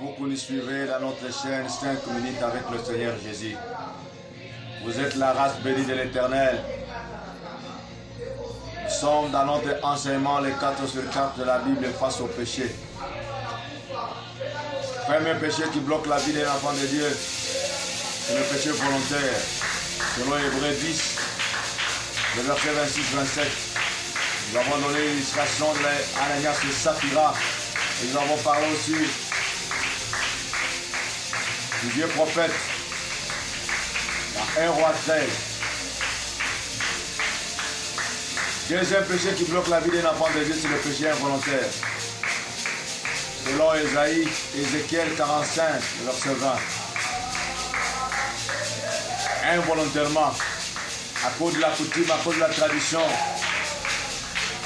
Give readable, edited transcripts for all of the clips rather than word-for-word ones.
pour que nous suiviez dans notre chaîne 5 minutes avec le Seigneur Jésus. Vous êtes la race bénie de l'Éternel. Nous sommes dans notre enseignement, les 4 sur 4 de la Bible face au péché. Le premier péché qui bloque la vie d'un enfant de Dieu, c'est le péché volontaire. Selon Hébreux 10, le verset 26-27, nous avons donné l'illustration de l'Ananias et Saphira. Et nous avons parlé aussi du vieux prophète dans 1 Roi 13. Deuxième péché qui bloque la vie d'un enfant de Dieu, c'est le péché involontaire. Selon Ézéchiel 45, verset 20. Involontairement, à cause de la coutume, à cause de la tradition,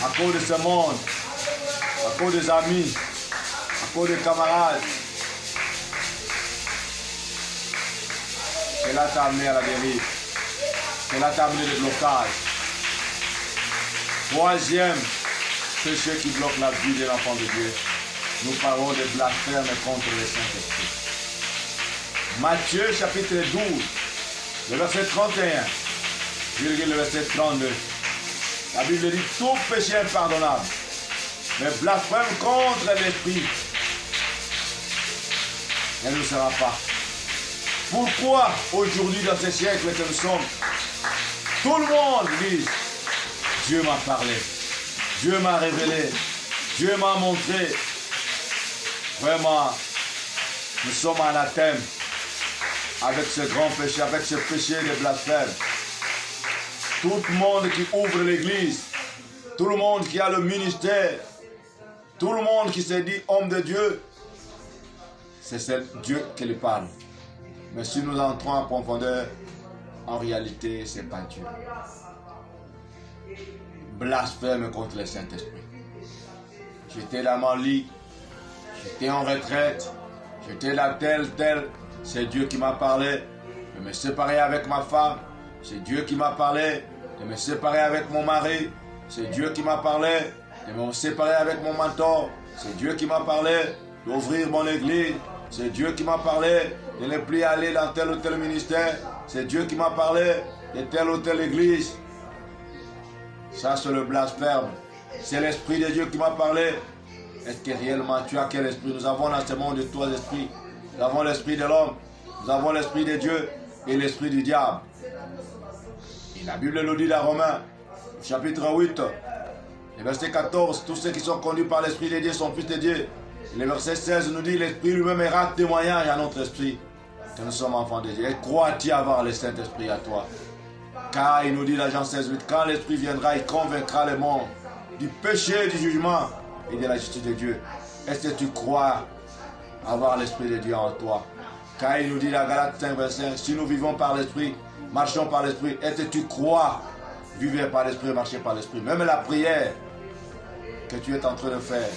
à cause de ce monde, à cause des amis, à cause des camarades. Cela t'a amené à la dérive. Cela t'a amené des blocages. Troisième péché qui bloque la vie de l'enfant de Dieu. Nous parlons de blasphème contre le Saint-Esprit. Matthieu chapitre 12, le verset 31, le verset 32. La Bible dit tout péché est pardonnable, mais blasphème contre l'Esprit ne le sera pas. Pourquoi aujourd'hui dans ce siècle que nous sommes, tout le monde dit Dieu m'a parlé, Dieu m'a révélé, Dieu m'a montré. Vraiment, nous sommes en anathème avec ce grand péché, avec ce péché de blasphème. Tout le monde qui ouvre l'église, tout le monde qui a le ministère, tout le monde qui se dit homme de Dieu, c'est Dieu qui lui parle. Mais si nous entrons en profondeur, en réalité, ce n'est pas Dieu. Blasphème contre le Saint-Esprit. J'étais dans mon lit, j'étais en retraite, j'étais là tel, c'est Dieu qui m'a parlé de me séparer avec ma femme, c'est Dieu qui m'a parlé de me séparer avec mon mari, c'est Dieu qui m'a parlé de me séparer avec mon mentor, c'est Dieu qui m'a parlé d'ouvrir mon église, c'est Dieu qui m'a parlé de ne plus aller dans tel ou tel ministère, c'est Dieu qui m'a parlé de telle ou telle église. Ça c'est le blasphème, c'est l'Esprit de Dieu qui m'a parlé. Est-ce que réellement tu as quel esprit? Nous avons dans ce monde de trois esprits. Nous avons l'esprit de l'homme, nous avons l'esprit de Dieu et l'esprit du diable. Et la Bible nous dit dans Romains, chapitre 8, le verset 14, tous ceux qui sont conduits par l'esprit de Dieu sont fils de Dieu. Et le verset 16 nous dit, l'esprit lui-même est rare témoignage à notre esprit que nous sommes enfants de Dieu. Et crois-tu avoir le Saint-Esprit à toi? Car il nous dit dans Jean 16, 8, quand l'esprit viendra, il convaincra le monde du péché, du jugement et de la justice de Dieu. Est-ce que tu crois avoir l'Esprit de Dieu en toi? Car il nous dit dans Galates 5, verset 5, si nous vivons par l'Esprit, marchons par l'Esprit, est-ce que tu crois vivre par l'Esprit, marcher par l'Esprit? Même la prière que tu es en train de faire.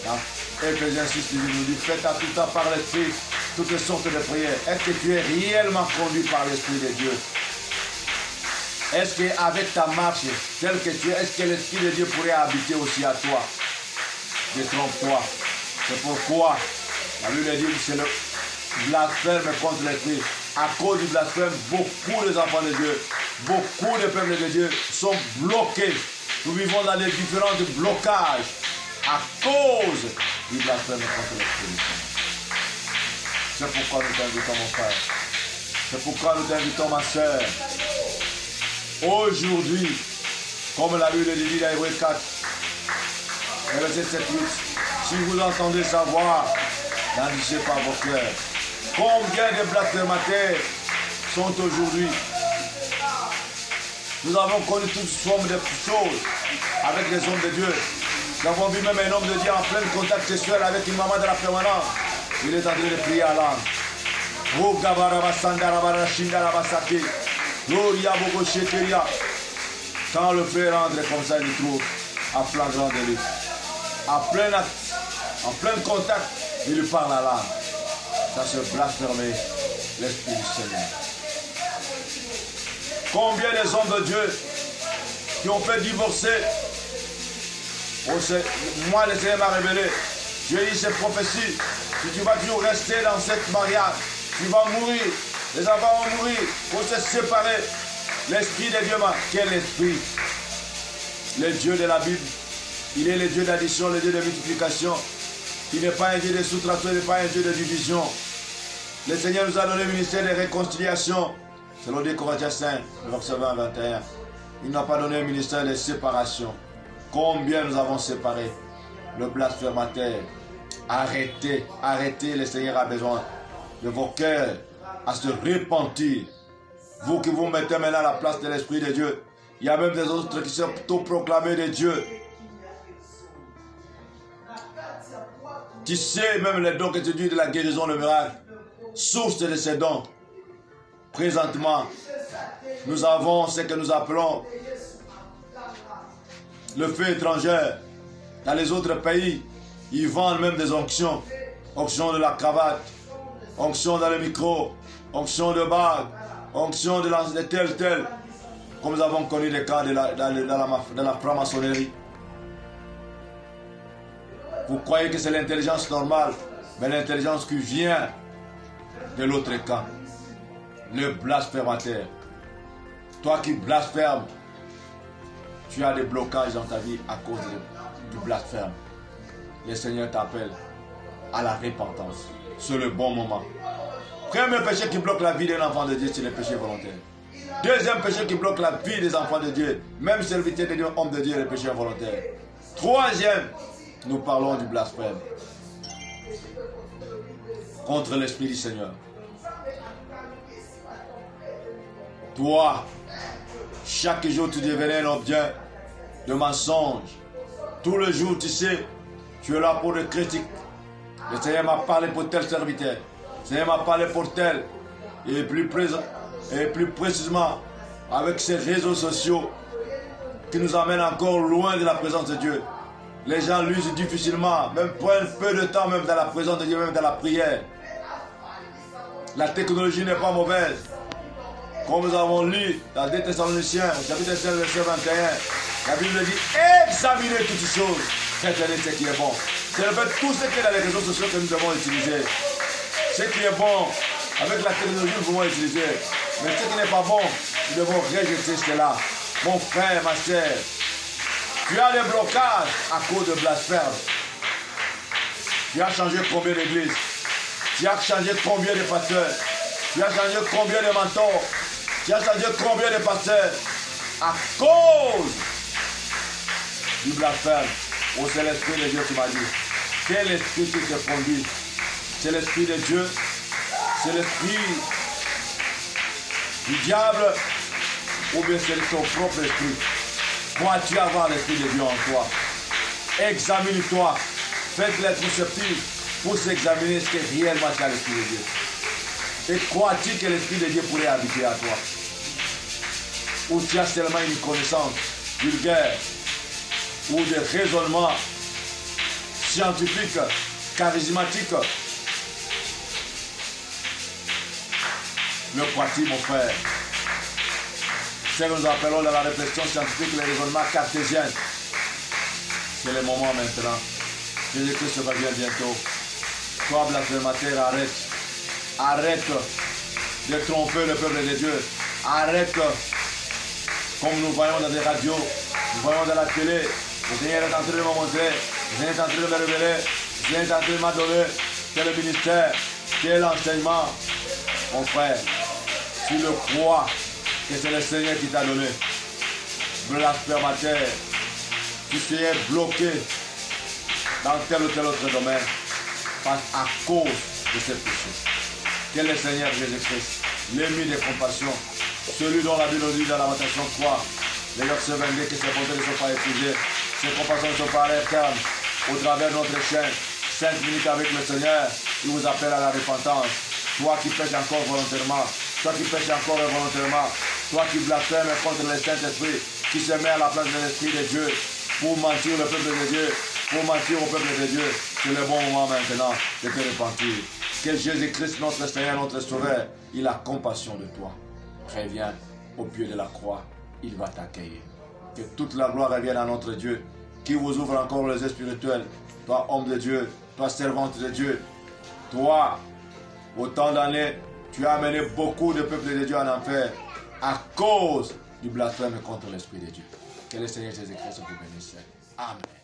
Dans Éphésiens 6, il nous dit, faites à tout temps par l'Esprit toutes sortes de prières. Est-ce que tu es réellement conduit par l'Esprit de Dieu? Est-ce qu'avec ta marche telle que tu es, est-ce que l'Esprit de Dieu pourrait habiter aussi à toi? Détrompe-toi. C'est pourquoi la Bible dit que c'est le blasphème contre l'Esprit. À cause du blasphème, beaucoup des enfants de Dieu, beaucoup de peuples de Dieu sont bloqués. Nous vivons dans des différents blocages à cause du blasphème contre l'Esprit. C'est pourquoi nous t'invitons, mon frère. C'est pourquoi nous t'invitons, ma soeur. Aujourd'hui, comme la Bible dit dans Hébreux 4, verset 7, 8, si vous entendez sa voix, n'agissez pas vos cœurs. Combien de blasphémateurs sont aujourd'hui? Nous avons connu toutes formes de choses avec les hommes de Dieu. Nous avons vu même un homme de Dieu en plein contact sexuel avec une maman de la permanence. Il est en train de prier à l'âme. Quand le frère rentre comme ça, il le trouve à flagrant délit. En plein contact, il lui parle à l'âme. Ça se blasphémer l'Esprit du Seigneur. Combien des hommes de Dieu qui ont fait divorcer? Moi, le Seigneur m'a révélé. Dieu dit ces prophéties Si tu vas toujours rester dans cette barrière, tu vas mourir. Les enfants vont mourir pour se séparer. L'esprit de Dieu, quel esprit? Le Dieu de la Bible, il est le Dieu d'addition, le Dieu de multiplication. Il n'est pas un Dieu de soustraction, il n'est pas un Dieu de division. Le Seigneur nous a donné le ministère de réconciliation. Selon 2 Corinthiens 5, verset 20 à 21. Il n'a pas donné un ministère de séparation. Combien nous avons séparé? Le blasphémateur. Arrêtez, arrêtez, le Seigneur a besoin de vos cœurs à se repentir. Vous qui vous mettez maintenant à la place de l'Esprit de Dieu. Il y a même des autres qui sont proclamés de Dieu. Tu sais même les dons que tu dis de la guérison, le miracle. Source de ces dons. Présentement, nous avons ce que nous appelons le feu étranger. Dans les autres pays, ils vendent même des onctions. Onction de la cravate, onction dans le micro, onction de bague, onction de tel. Comme nous avons connu des cas dans la franc-maçonnerie. Vous croyez que c'est l'intelligence normale, mais l'intelligence qui vient de l'autre camp. Le blasphémateur. Toi qui blasphèmes, tu as des blocages dans ta vie à cause du blasphème. Le Seigneur t'appelle à la repentance. C'est le bon moment. Premier péché qui bloque la vie d'un enfant de Dieu, c'est le péché volontaire. Deuxième péché qui bloque la vie des enfants de Dieu, même serviteur de Dieu, homme de Dieu, le péché involontaire. Troisième, nous parlons du blasphème contre l'Esprit du Seigneur. Toi, chaque jour tu devenais un objet de mensonge. Tout le jour, tu sais, tu es là pour le critique. Le Seigneur m'a parlé pour tel serviteur. Le Seigneur m'a parlé pour tel. Et plus précisément, avec ces réseaux sociaux qui nous amènent encore loin de la présence de Dieu. Les gens l'usent difficilement, même prennent peu de temps, même dans la présence de Dieu, même dans la prière. La technologie n'est pas mauvaise. Comme nous avons lu dans 2 Thessaloniciens, au chapitre 5, verset 21, la Bible dit examinez toutes choses, retenez ce qui est bon. C'est en fait tout ce qui est dans les réseaux sociaux que nous devons utiliser. Ce qui est bon, avec la technologie, nous pouvons utiliser. Mais ce qui n'est pas bon, nous devons rejeter cela. Mon frère, ma soeur, tu as des blocages à cause de blasphème. Tu as changé combien d'églises? Tu as changé combien de pasteurs? Tu as changé combien de mentors? Tu as changé combien de pasteurs? À cause du blasphème. Oh, c'est l'Esprit de Dieu qui m'a dit. C'est l'Esprit qui te conduit. C'est l'Esprit de Dieu. C'est l'Esprit du diable. Ou bien c'est ton propre esprit. Crois-tu avoir l'Esprit de Dieu en toi? Examine-toi. Faites l'introspective pour s'examiner ce que réellement tu as l'Esprit de Dieu. Et crois-tu que l'Esprit de Dieu pourrait habiter à toi? Ou tu as seulement une connaissance vulgaire ou des raisonnements scientifiques, charismatiques? Le crois-tu, mon frère? Ce que nous appelons dans la réflexion scientifique les raisonnements cartésiens. C'est le moment maintenant. Jésus-Christ revient bientôt. Toi, blasphémateur, arrête. Arrête de tromper le peuple de Dieu. Arrête. Comme nous voyons dans des radios, nous voyons dans la télé, le Seigneur est en train de me montrer, le Seigneur est en train de me révéler, le Seigneur est en train de me donner quel ministère, quel enseignement. Mon frère, tu le crois que c'est le Seigneur qui t'a donné. Blasphémateur, tu serais bloqué dans tel ou tel autre domaine à cause de ce péché. Que le Seigneur Jésus-Christ, l'ennemi de compassion, celui dont la Bible nous dit dans Lamentation 3, les versets 22, que ses bontés ne sont pas épuisées, ses compassions ne sont pas éternes, au travers de notre chaîne, 5 minutes avec le Seigneur, il vous appelle à la repentance. Toi qui pêches encore volontairement, toi qui pêches encore volontairement, toi qui blasphèmes contre le Saint-Esprit, qui se met à la place de l'Esprit de Dieu, pour mentir au peuple de Dieu, pour mentir au peuple de Dieu, c'est le bon moment maintenant de te repentir. Que Jésus-Christ, notre Seigneur, notre Sauveur, il a compassion de toi. Reviens au pied de la croix, il va t'accueillir. Que toute la gloire revienne à notre Dieu, qui vous ouvre encore les yeux spirituels. Toi, homme de Dieu, toi, servante de Dieu, Toi, autant d'années, tu as amené beaucoup de peuples de Dieu en enfer à cause du blasphème contre l'Esprit de Dieu. Que le Seigneur Jésus-Christ vous bénisse. Amen.